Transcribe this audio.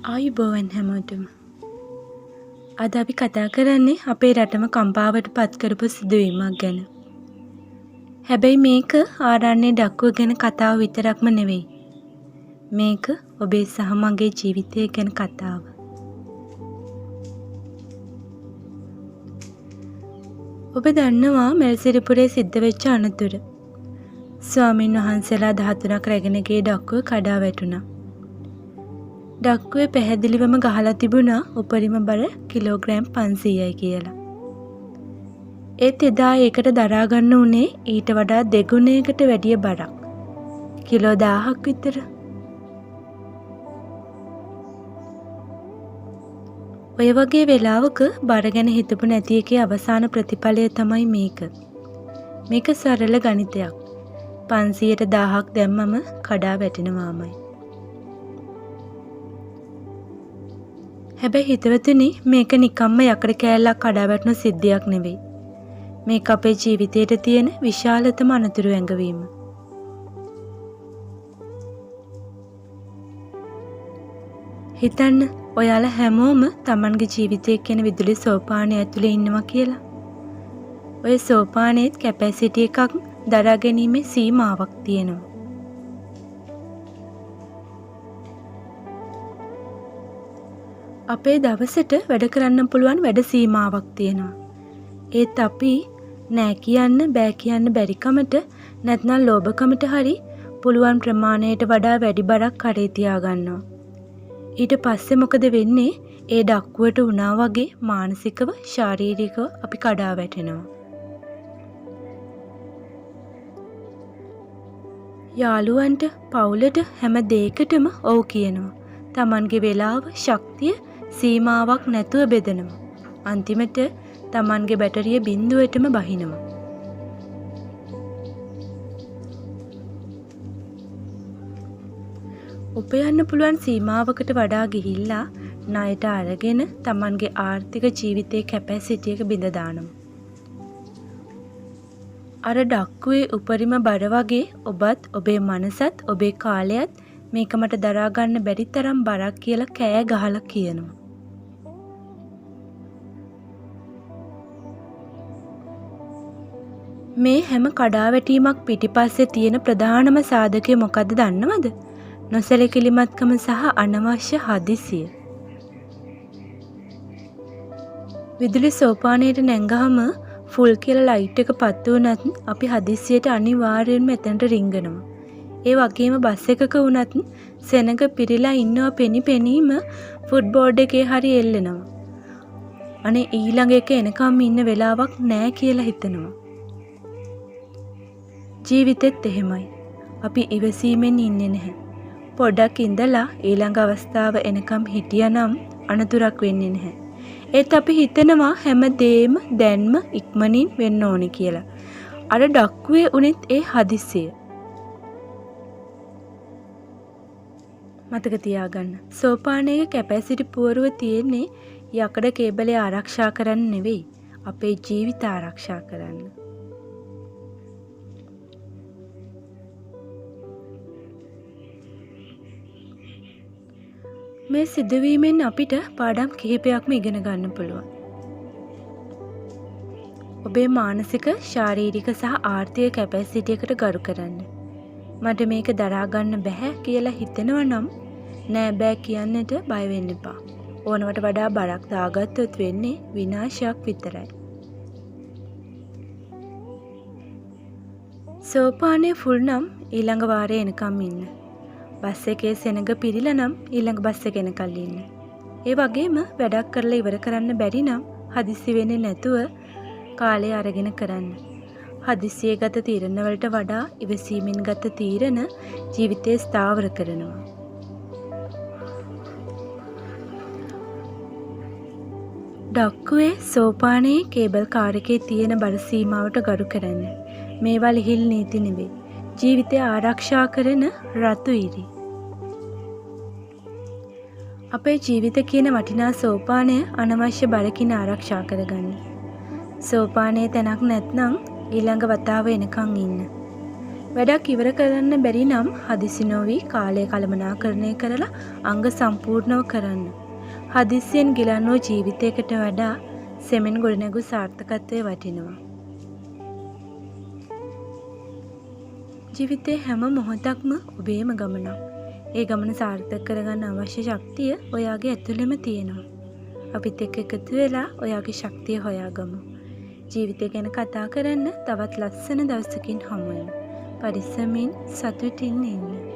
ආයුබෝවන් හැමෝටම. අද අපි කතා කරන්නේ අපේ රටම කම්පාවට පත් කරපු සිදුවීමක් ගැන. හැබැයි මේක ආරණ්‍ය ඩක්කුව ගැන කතාව විතරක්ම නෙවෙයි. මේක ඔබේ සහ මගේ ජීවිතය ගැන කතාව. ඔබ දන්නවා මෙල්සිරිපුරේ සිද්ධ වෙච්ච අනතුර. ස්වාමීන් වහන්සේලා 13ක් රැගෙන ගිය ඩක්කුව කඩා වැටුණා. ඩක්කුවේ පැහැදිලිවම ගහලා තිබුණා උපරිම බර කිලෝග්‍රෑම් 500යි කියලා. ඒත් එදා ඒකට දරා ගන්න උනේ ඊට වඩා දෙගුණයකට වැඩිය බරක්. කිලෝ 1000ක් විතර. ඔය වගේ වෙලාවක බර ගැන හිතපු නැති එකේ අවසාන ප්‍රතිඵලය තමයි මේක. මේක සරල ගණිතයක්. 500ට 1000ක් දැම්මම කඩා වැටෙනවාමයි. හැබැයි හිතවතුනි මේක නිකම්ම යකඩ කෑල්ලක් කඩා වැටුණු සිද්ධියක් නෙවෙයි. මේක අපේ ජීවිතයට තියෙන විශාලතම අනතුරු ඇඟවීම. හිතන්න ඔයාලා හැමෝම Tamanගේ ජීවිතයේ කියන විදුලි සෝපානය ඇතුලේ ඉන්නවා කියලා. ඔය සෝපානයේත් කැපැසිටි එකක් දරා ගැනීමේ සීමාවක් තියෙනවා. අපේ දවසට වැඩ කරන්න පුළුවන් වැඩ සීමාවක් තියෙනවා. ඒත් අපි නෑ කියන්න බෑ කියන්න බැරිකමට නැත්නම් ලෝභකමට හරි පුළුවන් ප්‍රමාණයට වඩා වැඩි බරක් කරේ තියා ගන්නවා. ඊට පස්සේ මොකද වෙන්නේ? ඒ ඩක්කුවට වුණා වගේ මානසිකව ශාරීරිකව අපි කඩා වැටෙනවා. යාළුවන්ට පවුලට හැම දෙයකටම ඔව් කියනවා. Tamanගේ වෙලාව ශක්තිය සීමාවක් නැතුව බෙදනවා. අන්තිමට Tamanගේ බැටරිය බිඳුවටම බහිනවා. උපයන්න පුළුවන් සීමාවකට වඩා ගිහිල්ලා ණයට අරගෙන Tamanගේ ආර්ථික ජීවිතයේ කැපැසිටි එක බිඳ දානවා. අර ඩක්කුවේ උපරිම බර වගේ ඔබත් ඔබේ මනසත් ඔබේ කාලයත් මේක මට දරා ගන්න බැරි තරම් බරක් කියලා කෑ ගහලා කියනවා. මේ හැම කඩාවැටීමක් පිටිපස්සේ තියෙන ප්‍රධානම සාධකය මොකද්ද දන්නවද? නොසැලකිලිමත්කම සහ අනවශ්‍ය හදිසිය. විදුලි සෝපානයට නැංගහම ෆුල් කියලා ලයිට් එක පත්තු වුණත් අපි හදිස්සියට අනිවාර්යෙන්ම එතනට රිංගනවා. ඒ වගේම බස් එකක වුණත් සෙනඟ පිරීලා ඉන්නවා පෙනිපෙනීම ෆුට් බෝඩ් එකේ හරි එල්ලෙනවා. අනේ ඊළඟ එක එනකම් ඉන්න වෙලාවක් නෑ කියලා හිතනවා. ජීවිතෙත් එහෙමයි. අපි ඉවසීමෙන් ඉන්නේ නැහැ. පොඩ්ඩක් ඉඳලා ඊළඟ අවස්ථාව එනකම් හිටියනම් අනතුරක් වෙන්නේ නැහැ. ඒත් අපි හිතනවා හැමදේම දැන්ම ඉක්මනින් වෙන්න ඕනේ කියලා. අර ඩක්කුවේ උනේත් ඒ හදිස්සිය. මතක තියාගන්න. සෝපානයේ කැපැසිටි පුවරුව තියෙන්නේ යකඩ කේබලය ආරක්ෂා කරන්න නෙවෙයි. අපේ ජීවිත ආරක්ෂා කරන්න. මේ සිදුවීමෙන් අපිට පාඩම් කිහිපයක්ම ඉගෙන ගන්න පුළුවන්. ඔබේ මානසික, ශාරීරික සහ ආර්ථික කැපැසිටි එකට ගරු කරන්න. මට මේක දරා ගන්න බැහැ කියලා හිතෙනවා නම් නෑ බෑ කියන්නට බය වෙන්න එපා. ඕනවට වඩා බරක් දාගත්තොත් වෙන්නේ විනාශයක් විතරයි. සෝපානයේ ෆුල් නම් ඊළඟ වාරේ එනකම් ඉන්න. බස් එකේ සෙනඟ පිරීලා නම් ඊළඟ බස් එක එනකල් ඉන්න. ඒ වගේම වැඩක් කරලා ඉවර කරන්න බැරි නම් හදිස්සි වෙන්නේ නැතුව කාලය අරගෙන කරන්න. හදිස්සියේ ගත තීරණ වලට වඩා ඉවසීමෙන් ගත තීරණ ජීවිතේ ස්ථාවර කරනවා. ඩක්කුවේ සෝපානයේ කේබල් කාර් එකේ තියෙන බර සීමාවට ගරු කරන්න. මේවා ලිහිල් නීති නෙවෙයි. ජීවිතය ආරක්ෂා කරන රතු ඉරි. අපේ ජීවිත කියන වටිනා සෝපානය අනවශ්‍ය බරකින් ආරක්ෂා කරගන්න. සෝපානයේ තැනක් නැත්නම් ඊළඟ වතාව එනකන් ඉන්න. වැඩක් ඉවර කරන්න බැරි නම් හදිසි නොවී කාලය කළමනාකරණය කරලා අංග සම්පූර්ණව කරන්න. හදිස්සියෙන් ගිලන් වූ ජීවිතයකට වඩා සෙමෙන් ගොඩනැගු සාර්ථකත්වය වටිනවා. ජීවිතේ හැම මොහොතක්ම ඔබේම ගමනක්. ඒ ගමන සාර්ථක කරගන්න අවශ්‍ය ශක්තිය ඔයාගේ ඇතුළෙම තියෙනවා. අපිත් එක්ක එකතු වෙලා ඔයාගේ ශක්තිය හොයාගමු. ජීවිතය ගැන කතා කරන්න තවත් ලස්සන දවසකින් හමු වෙමු. පරිස්සමින් සතුටින් ඉන්න.